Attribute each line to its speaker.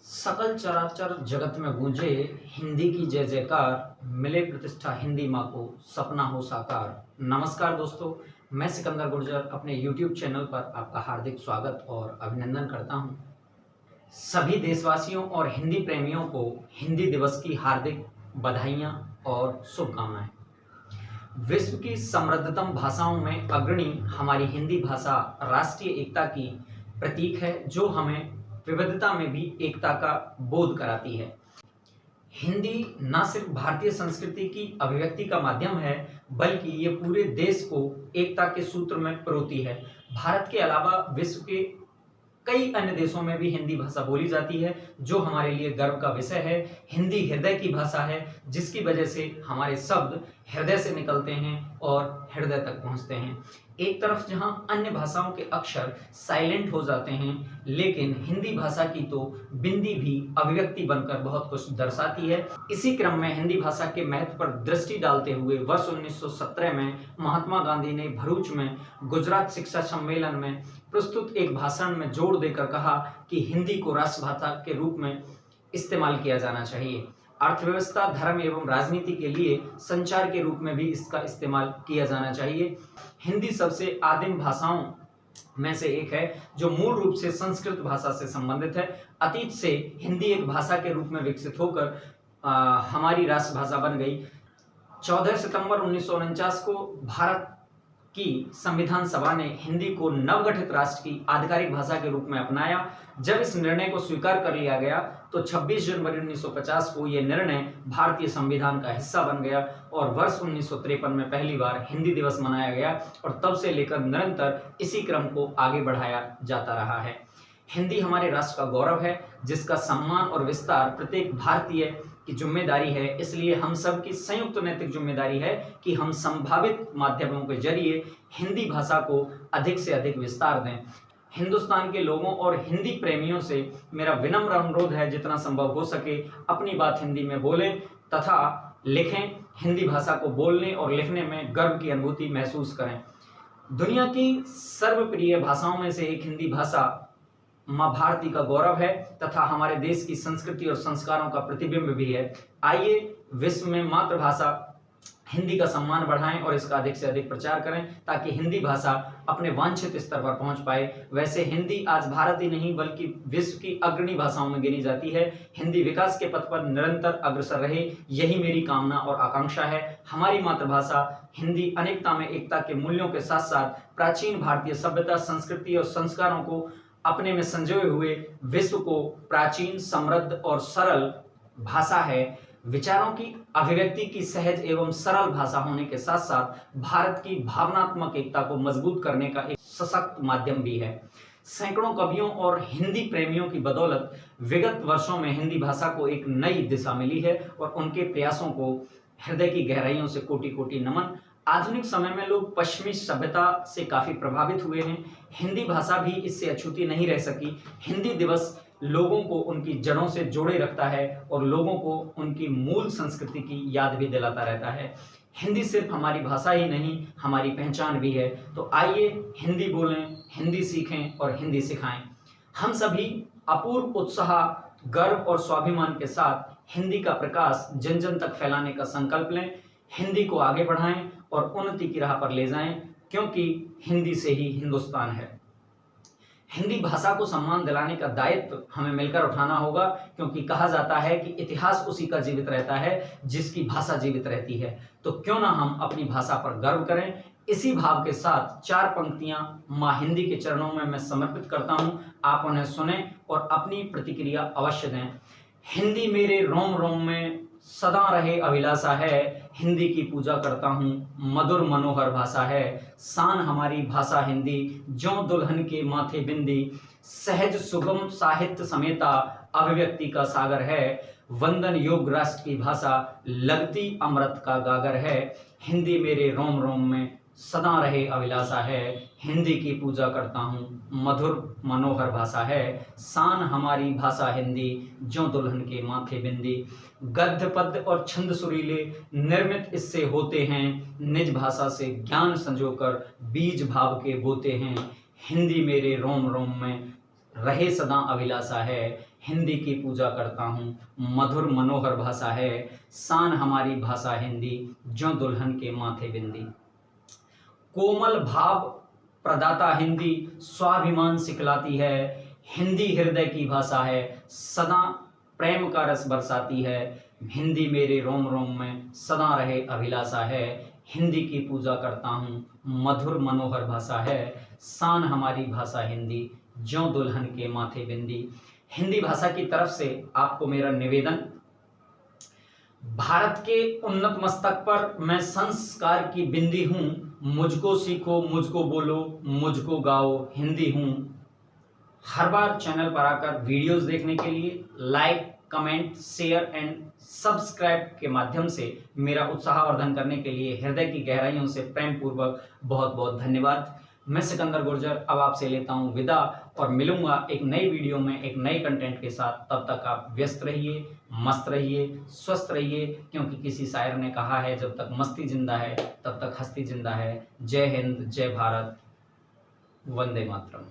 Speaker 1: सकल चराचर जगत में गूंजे हिंदी की जय जयकार, मिले प्रतिष्ठा हिंदी माँ को, सपना हो साकार। नमस्कार दोस्तों, मैं सिकंदर गुर्जर अपने YouTube चैनल पर आपका हार्दिक स्वागत और अभिनंदन करता हूँ। सभी देशवासियों और हिंदी प्रेमियों को हिंदी दिवस की हार्दिक बधाइयाँ और शुभकामनाएं। विश्व की समृद्धतम भाषाओं में अग्रणी हमारी हिंदी भाषा राष्ट्रीय एकता की प्रतीक है, जो हमें विविधता में भी एकता का बोध कराती है। हिंदी न सिर्फ भारतीय संस्कृति की अभिव्यक्ति का माध्यम है, बल्कि ये पूरे देश को एकता के सूत्र में पिरोती है। भारत के अलावा विश्व के कई अन्य देशों में भी हिंदी भाषा बोली जाती है, जो हमारे लिए गर्व का विषय है। हिंदी हृदय की भाषा है, जिसकी वजह से हमारे शब्द हृदय से निकलते हैं और हृदय तक पहुंचते हैं। एक तरफ जहां अन्य भाषाओं के अक्षर साइलेंट हो जाते हैं, लेकिन हिंदी भाषा की तो बिंदी भी अभिव्यक्ति बनकर बहुत कुछ दर्शाती है। इसी क्रम में हिंदी भाषा के महत्व पर दृष्टि डालते हुए वर्ष 1917 में महात्मा गांधी ने भरूच में गुजरात शिक्षा सम्मेलन में प्रस्तुत एक भाषण में जोर देकर कहा कि हिंदी को राष्ट्रभाषा के रूप में इस्तेमाल किया जाना चाहिए। अर्थव्यवस्था, धर्म एवं राजनीति के लिए संचार के रूप में भी इसका इस्तेमाल किया जाना चाहिए। हिंदी सबसे आदिम भाषाओं में से एक है, जो मूल रूप से संस्कृत भाषा से संबंधित है। अतीत से हिंदी एक भाषा के रूप में विकसित होकर हमारी राष्ट्रभाषा बन गई। 14 सितंबर 1949 को भारत की संविधान सभा ने हिंदी को नवगठित राष्ट्र की आधिकारिक भाषा के रूप में अपनाया। जब इस निर्णय को स्वीकार कर लिया गया तो 26 जनवरी 1950 को यह निर्णय भारतीय संविधान का हिस्सा बन गया और वर्ष 1953 में पहली बार हिंदी दिवस मनाया गया और तब से लेकर निरंतर इसी क्रम को आगे बढ़ाया जाता रहा है। हिंदी हमारे राष्ट्र का गौरव है, जिसका सम्मान और विस्तार प्रत्येक भारतीय की जिम्मेदारी है। इसलिए हम सब की संयुक्त नैतिक जिम्मेदारी है कि हम संभावित माध्यमों के जरिए हिंदी भाषा को अधिक से अधिक विस्तार दें। हिंदुस्तान के लोगों और हिंदी प्रेमियों से मेरा विनम्र अनुरोध है, जितना संभव हो सके अपनी बात हिंदी में बोलें तथा लिखें। हिंदी भाषा को बोलने और लिखने में गर्व की अनुभूति महसूस करें। दुनिया की सर्वप्रिय भाषाओं में से एक हिंदी भाषा माँ भारती का गौरव है तथा हमारे देश की संस्कृति और संस्कारों का प्रतिबिंब भी है। आइए विश्व में मातृभाषा हिंदी का सम्मान बढ़ाएं और इसका अधिक से अधिक प्रचार करें, ताकि हिंदी भाषा अपने वांछित स्तर पर पहुंच पाए। वैसे हिंदी आज भारत ही नहीं बल्कि विश्व की अग्रणी भाषाओं में गिनी जाती है। हिंदी विकास के पथ पर निरंतर अग्रसर रहे, यही मेरी कामना और आकांक्षा है। हमारी मातृभाषा हिंदी अनेकता में एकता के मूल्यों के साथ साथ प्राचीन भारतीय सभ्यता, संस्कृति और संस्कारों को अपने में संजोए हुए विश्व को प्राचीन, समृद्ध और सरल भाषा है। विचारों की अभिव्यक्ति की सहज एवं सरल भाषा होने के साथ साथ भारत की भावनात्मक एकता को मजबूत करने का एक सशक्त माध्यम भी है। सैकड़ों कवियों और हिंदी प्रेमियों की बदौलत विगत वर्षों में हिंदी भाषा को एक नई दिशा मिली है और उनके प्रयासों को हृदय की गहराइयों से कोटि कोटि नमन। आधुनिक समय में लोग पश्चिमी सभ्यता से काफी प्रभावित हुए हैं। हिंदी भाषा भी इससे अछूती नहीं रह सकी। हिंदी दिवस लोगों को उनकी जड़ों से जोड़े रखता है और लोगों को उनकी मूल संस्कृति की याद भी दिलाता रहता है। हिंदी सिर्फ हमारी भाषा ही नहीं, हमारी पहचान भी है। तो आइए हिंदी बोलें, हिंदी सीखें और हिंदी सिखाएं। हम सभी अपूर्व उत्साह, गर्व और स्वाभिमान के साथ हिंदी का प्रकाश जन जन तक फैलाने का संकल्प लें। हिंदी को आगे बढ़ाएं और उन्नति की राह पर ले जाएं, क्योंकि हिंदी से ही हिंदुस्तान है। हिंदी भाषा को सम्मान दिलाने का दायित्व हमें मिलकर उठाना होगा, क्योंकि कहा जाता है कि इतिहास उसी का जीवित रहता है जिसकी भाषा जीवित रहती है। तो क्यों ना हम अपनी भाषा पर गर्व करें। इसी भाव के साथ 4 पंक्तियां माँ हिंदी के चरणों में मैं समर्पित करता हूं। आप उन्हें सुने और अपनी प्रतिक्रिया अवश्य दें। हिंदी मेरे रोम रोम में सदा रहे अभिलाषा है, हिंदी की पूजा करता हूँ, मधुर मनोहर भाषा है। शान हमारी भाषा हिंदी, ज्यों दुल्हन के माथे बिंदी, सहज सुगम साहित्य समेता, अभिव्यक्ति का सागर है। वंदन योग राष्ट्र की भाषा, लगती अमृत का गागर है। हिंदी मेरे रोम रोम में सदा रहे अभिलाषा है, हिंदी की पूजा करता हूँ, मधुर मनोहर भाषा है। शान हमारी भाषा हिंदी, ज्यों दुल्हन के माथे बिंदी। गद्य पद्य और छंद सुरीले निर्मित इससे होते हैं, निज भाषा से ज्ञान संजोकर बीज भाव के बोते हैं। हिंदी मेरे रोम रोम में रहे सदा अभिलाषा है, हिंदी की पूजा करता हूँ, मधुर मनोहर भाषा है, शान हमारी भाषा हिंदी, ज्यों दुल्हन के माथे बिंदी। कोमल भाव प्रदाता हिंदी, स्वाभिमान सिखलाती है, हिंदी हृदय की भाषा है, सदा प्रेम का रस बरसाती है, हिंदी मेरे रोम रोम में सदा रहे अभिलाषा है, हिंदी की पूजा करता हूँ, मधुर मनोहर भाषा है, शान हमारी भाषा हिंदी, ज्यों दुल्हन के माथे बिंदी। हिंदी भाषा की तरफ से आपको मेरा निवेदन, भारत के उन्नत मस्तक पर मैं संस्कार की बिंदी हूँ, मुझको सीखो मुझको बोलो मुझको गाओ हिंदी हूँ। हर बार चैनल पर आकर वीडियोस देखने के लिए like, comment, share and subscribe के माध्यम से मेरा उत्साहवर्धन करने के लिए हृदय की गहराइयों से प्रेम पूर्वक बहुत बहुत धन्यवाद। मैं सिकंदर गुर्जर अब आपसे लेता हूं विदा और मिलूंगा एक नई वीडियो में एक नए कंटेंट के साथ। तब तक आप व्यस्त रहिए, मस्त रहिए, स्वस्थ रहिए, क्योंकि किसी शायर ने कहा है जब तक मस्ती जिंदा है तब तक हस्ती जिंदा है। जय हिंद, जय भारत, वंदे मातरम।